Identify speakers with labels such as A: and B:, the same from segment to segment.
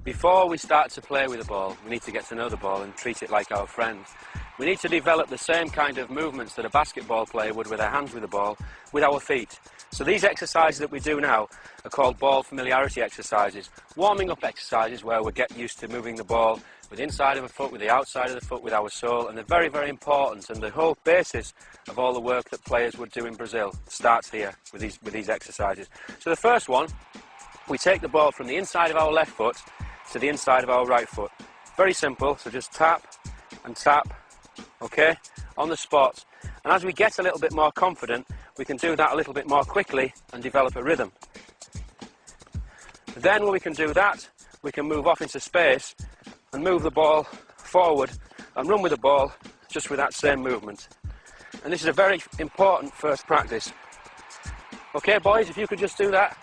A: Before we start to play with the ball, we need to get to know the ball and treat it like our friend. We need to develop the same kind of movements that a basketball player would with their hands with the ball, with our feet. So these exercises that we do now are called ball familiarity exercises, warming up exercises where we get used to moving the ball with the inside of a foot, with the outside of the foot, with our sole, and they're very, very important, and the whole basis of all the work that players would do in Brazil starts here with these exercises. So the first one, we take the ball from the inside of our left foot to the inside of our right foot. Very simple, so just tap and tap, okay, on the spot. And as we get a little bit more confident, we can do that a little bit more quickly and develop a rhythm. Then when we can do that, we can move off into space and move the ball forward and run with the ball just with that same movement. And this is a very important first practice. Okay, boys, if you could just do that.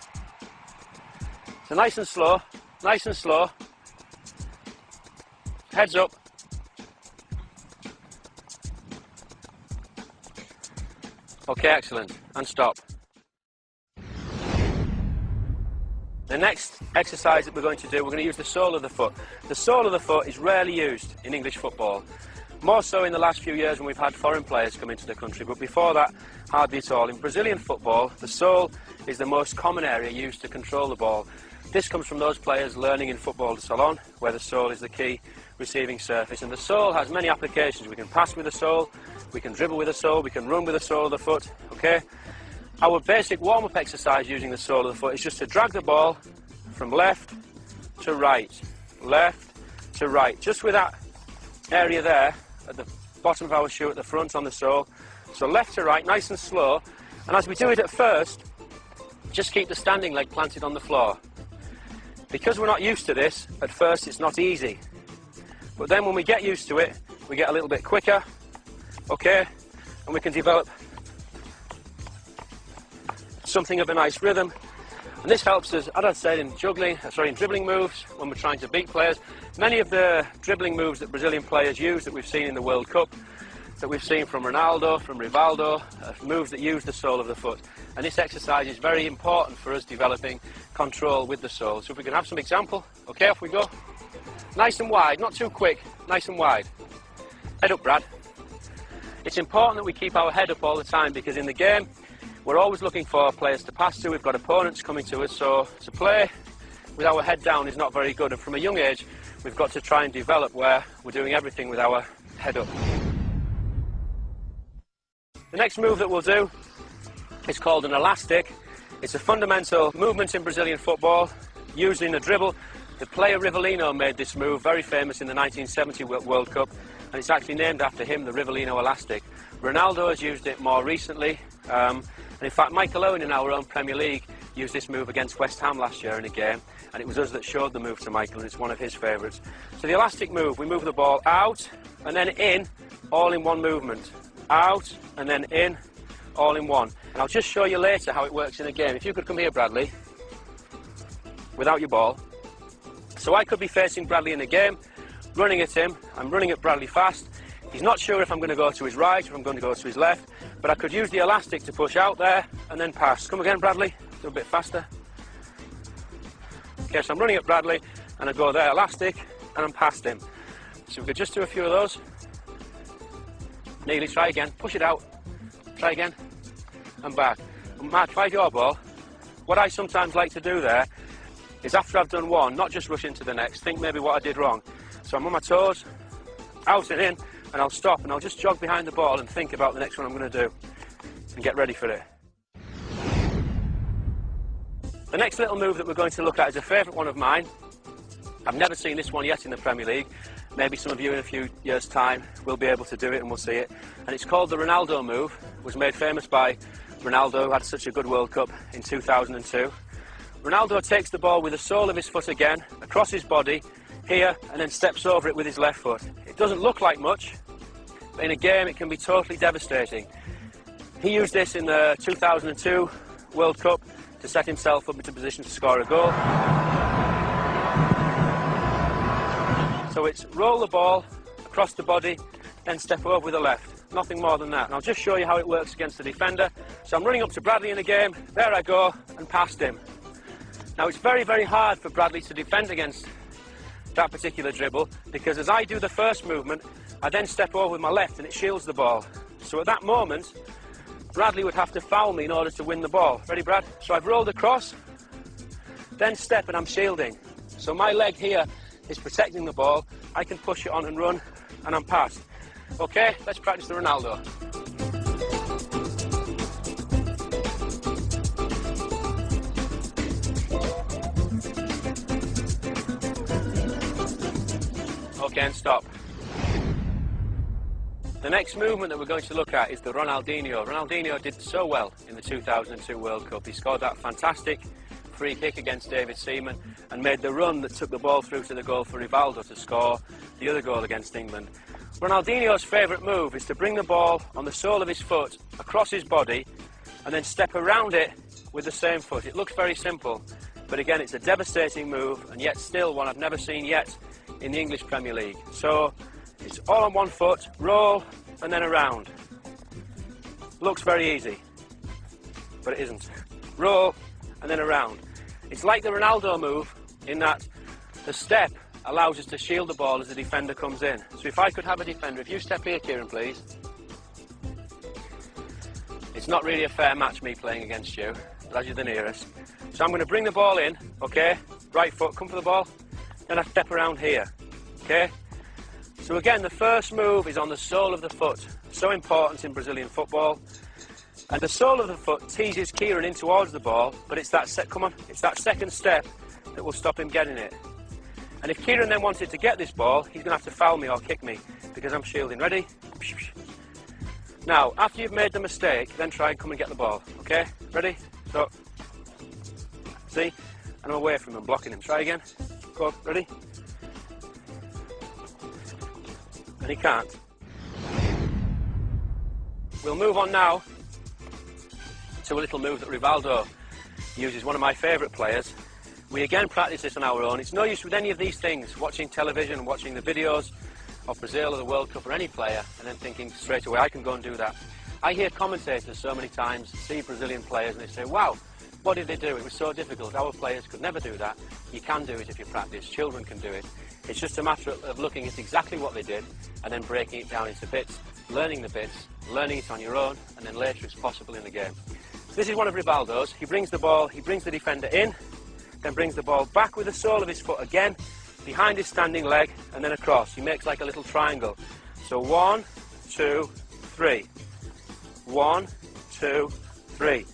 A: So nice and slow, nice and slow. Heads up. Okay, excellent. And stop. The next exercise that we're going to do, we're going to use the sole of the foot. The sole of the foot is rarely used in English football. More so in the last few years when we've had foreign players come into the country, but before that, hardly at all. In Brazilian football, the sole is the most common area used to control the ball. This comes from those players learning in football salon, where the sole is the key receiving surface. And the sole has many applications. We can pass with the sole, we can dribble with the sole, we can run with the sole of the foot, okay? Our basic warm-up exercise using the sole of the foot is just to drag the ball from left to right, just with that area there at the bottom of our shoe at the front on the sole. So left to right, nice and slow. And as we do it at first, just keep the standing leg planted on the floor. Because we're not used to this, at first it's not easy. But then when we get used to it, we get a little bit quicker, okay? And we can develop something of a nice rhythm. And this helps us, as I said, in dribbling moves when we're trying to beat players. Many of the dribbling moves that Brazilian players use that we've seen in the World Cup, that we've seen from Ronaldo, from Rivaldo, moves that use the sole of the foot. And this exercise is very important for us developing control with the sole. So if we can have some example, okay, off we go. Nice and wide, not too quick, nice and wide. Head up, Brad. It's important that we keep our head up all the time because in the game, we're always looking for players to pass to. We've got opponents coming to us, so to play with our head down is not very good. And from a young age, we've got to try and develop where we're doing everything with our head up. The next move that we'll do is called an elastic. It's a fundamental movement in Brazilian football, used in a dribble. The player Rivellino made this move, very famous in the 1970 World Cup, and it's actually named after him, the Rivellino elastic. Ronaldo has used it more recently, and in fact Michael Owen in our own Premier League used this move against West Ham last year in a game, and it was us that showed the move to Michael, and it's one of his favourites. So the elastic move, we move the ball out and then in, all in one movement. Out and then in, all in one. And I'll just show you later how it works in a game. If you could come here, Bradley, without your ball. So I could be facing Bradley in a game, running at him. I'm running at Bradley fast. He's not sure if I'm going to go to his right or if I'm going to go to his left, but I could use the elastic to push out there and then pass. Come again, Bradley. Do a bit faster. Okay, so I'm running at Bradley and I go there, elastic, and I'm past him. So we could just do a few of those. Nearly, try again, push it out, try again, and back. And Mark, if I have your ball, what I sometimes like to do there is after I've done one, not just rush into the next, think maybe what I did wrong. So I'm on my toes, out and in, and I'll stop and I'll just jog behind the ball and think about the next one I'm going to do and get ready for it. The next little move that we're going to look at is a favourite one of mine. I've never seen this one yet in the Premier League. Maybe some of you in a few years' time will be able to do it and we'll see it. And it's called the Ronaldo move. It was made famous by Ronaldo, who had such a good World Cup in 2002. Ronaldo takes the ball with the sole of his foot again, across his body, here, and then steps over it with his left foot. It doesn't look like much, but in a game it can be totally devastating. He used this in the 2002 World Cup to set himself up into position to score a goal. So it's roll the ball across the body, then step over with the left. Nothing more than that. And I'll just show you how it works against the defender. So I'm running up to Bradley in the game, there I go, and past him. Now it's very, very hard for Bradley to defend against that particular dribble, because as I do the first movement, I then step over with my left and it shields the ball. So at that moment, Bradley would have to foul me in order to win the ball. Ready, Brad? So I've rolled across, then step and I'm shielding. So my leg here is protecting the ball. I can push it on and run, and I'm past. Okay, let's practice the Ronaldo. Okay, and stop. The next movement that we're going to look at is the Ronaldinho. Ronaldinho did so well in the 2002 World Cup. He scored that fantastic free kick against David Seaman and made the run that took the ball through to the goal for Rivaldo to score the other goal against England. Ronaldinho's favourite move is to bring the ball on the sole of his foot across his body and then step around it with the same foot. It looks very simple, but again, it's a devastating move, and yet still one I've never seen yet in the English Premier League. So it's all on one foot, roll and then around. Looks very easy, but it isn't. Roll and then around. It's like the Ronaldo move in that the step allows us to shield the ball as the defender comes in. So if I could have a defender, if you step here, Kieran, please. It's not really a fair match, me playing against you, but as you're the nearest. So I'm going to bring the ball in, okay? Right foot, come for the ball. Then I step around here, okay? So again, the first move is on the sole of the foot. So important in Brazilian football. And the sole of the foot teases Kieran in towards the ball, but it's that it's that second step that will stop him getting it. And if Kieran then wanted to get this ball, he's going to have to foul me or kick me because I'm shielding. Ready? Now, after you've made the mistake, then try and come and get the ball. Okay? Ready? So, see? And I'm away from him, blocking him. Try again. Go. Ready? And he can't. We'll move on now to a little move that Rivaldo uses, one of my favourite players. We again practice this on our own. It's no use with any of these things, watching television, watching the videos of Brazil or the World Cup or any player, and then thinking straight away, I can go and do that. I hear commentators so many times see Brazilian players and they say, wow, what did they do? It was so difficult. Our players could never do that. You can do it if you practice. Children can do it. It's just a matter of looking at exactly what they did and then breaking it down into bits, learning the bits, learning it on your own, and then later it's possible in the game. So this is one of Rivaldo's. He brings the ball, he brings the defender in, then brings the ball back with the sole of his foot again, behind his standing leg, and then across. He makes like a little triangle. So 1, 2, 3. 1, 2, 3.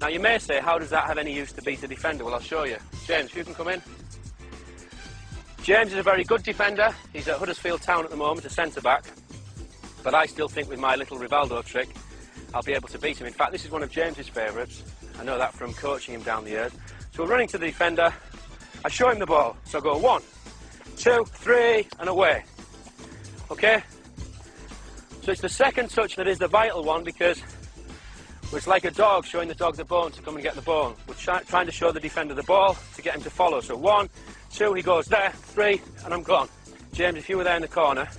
A: Now you may say, how does that have any use to beat a defender? Well, I'll show you. James, if you can come in. James is a very good defender. He's at Huddersfield Town at the moment, a centre-back. But I still think with my little Rivaldo trick, I'll be able to beat him. In fact, this is one of James's favourites. I know that from coaching him down the years. So we're running to the defender. I show him the ball. So I go 1, 2, 3, and away. Okay? So it's the second touch that is the vital one, because it's like a dog showing the dog the bone to come and get the ball. We're trying to show the defender the ball to get him to follow. So 1, 2, he goes there, 3, and I'm gone. James, if you were there in the corner,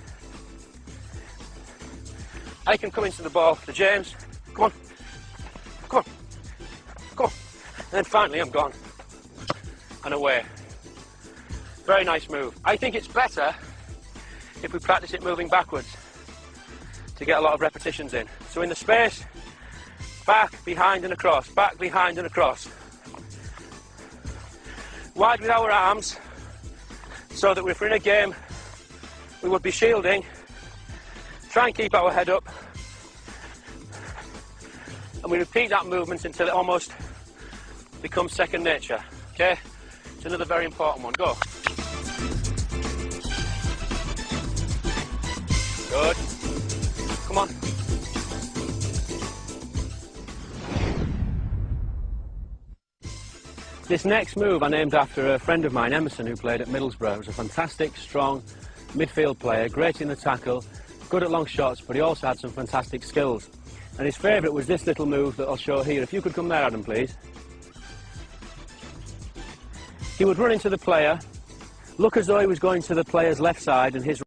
A: I can come into the ball to James. Come on. Come on. Come on. And then finally I'm gone. And away. Very nice move. I think it's better if we practice it moving backwards to get a lot of repetitions in. So in the space, back, behind and across, back, behind and across. Wide with our arms, so that if we're in a game, we would be shielding. Try and keep our head up. And we repeat that movement until it almost becomes second nature. Okay? It's another very important one. Go. Good. Come on. This next move I named after a friend of mine, Emerson, who played at Middlesbrough. He was a fantastic, strong midfield player, great in the tackle, good at long shots, but he also had some fantastic skills. And his favourite was this little move that I'll show here. If you could come there, Adam, please. He would run into the player, look as though he was going to the player's left side and his